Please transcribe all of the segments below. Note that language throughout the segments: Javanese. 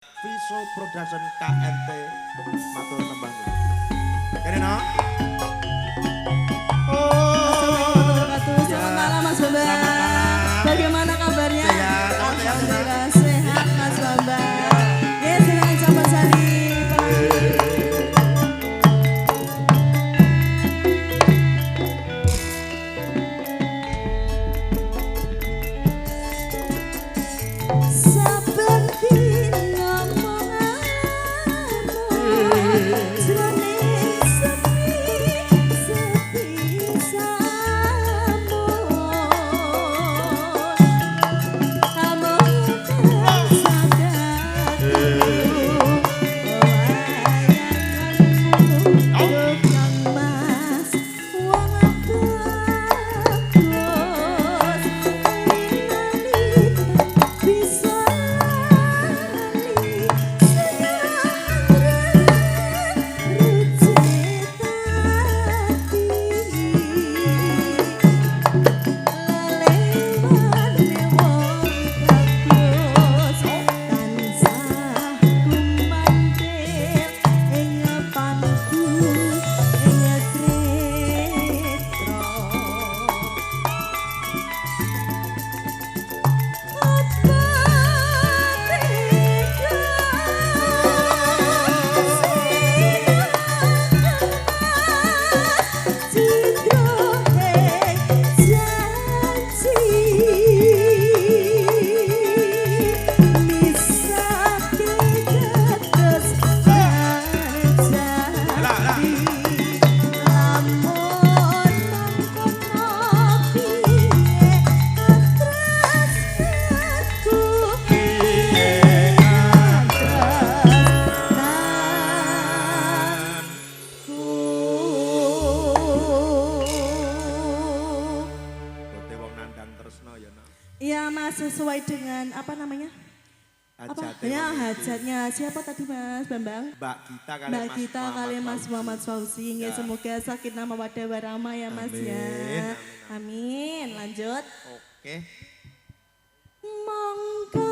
Visual Production KNT matur nembang. Kene no? Selamat malam Mas Bambang. Selamat malam. Bagaimana kabarnya? Sehat. Alhamdulillah sehat Mas Bambang. Ya silakan Sahabat Sari. Iya Mas, sesuai dengan apa namanya? Hajatnya. Siapa tadi Mas Bambang? Mbak Gita kali Mas Muhammad Fauzi. Ya. Semoga sakinah mawaddah warahmah ya Mas ya. Amin. Lanjut. Oke. Monggo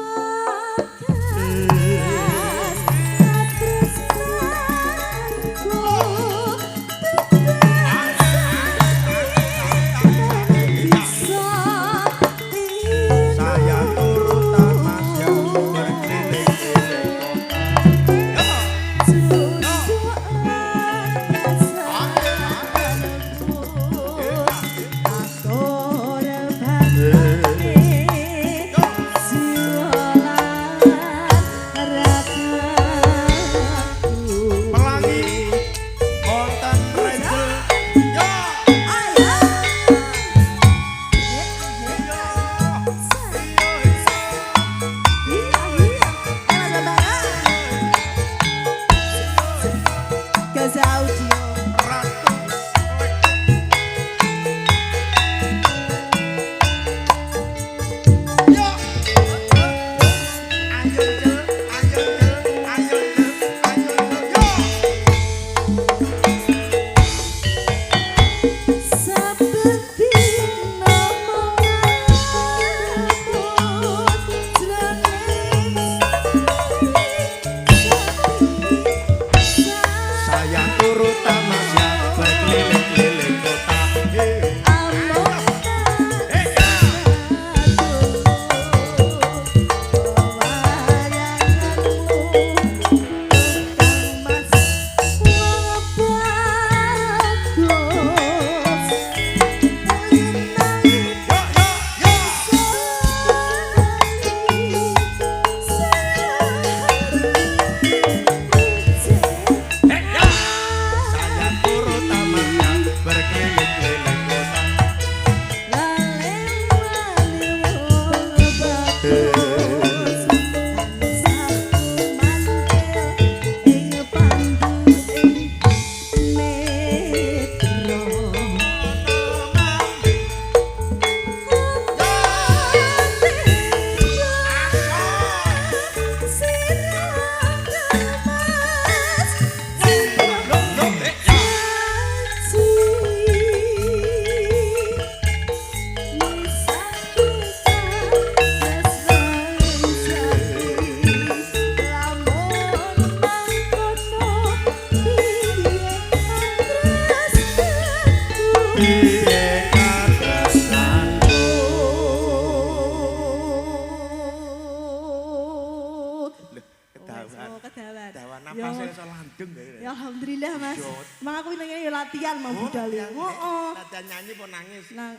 Oh, kedawan. Dawan Ya, napasnya iso landeng ya. ya alhamdulillah Mas. Yo. Emang aku ini ya latihan mau budal ya. Oh. Latihan nyanyi pun nangis. Nah,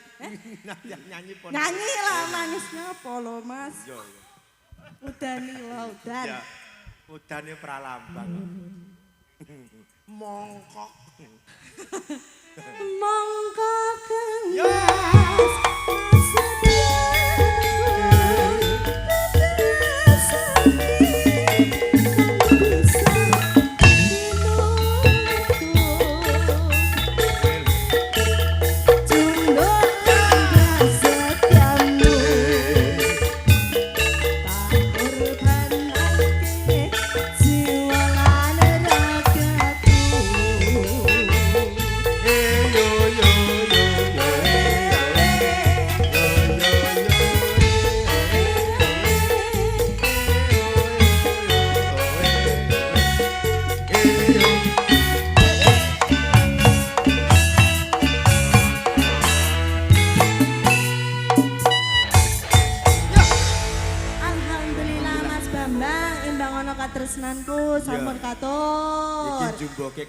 Latihan nyanyi pun nyanyi lah nangisnya apa lo Mas? Yo. Udan nih lo, udan. Ya. Udane pralambang. Mongkok. Mongkok Yo. kendas Alhamdulillah Mas Bambang imbang ono katresnanku sampun Iki katur. jumboke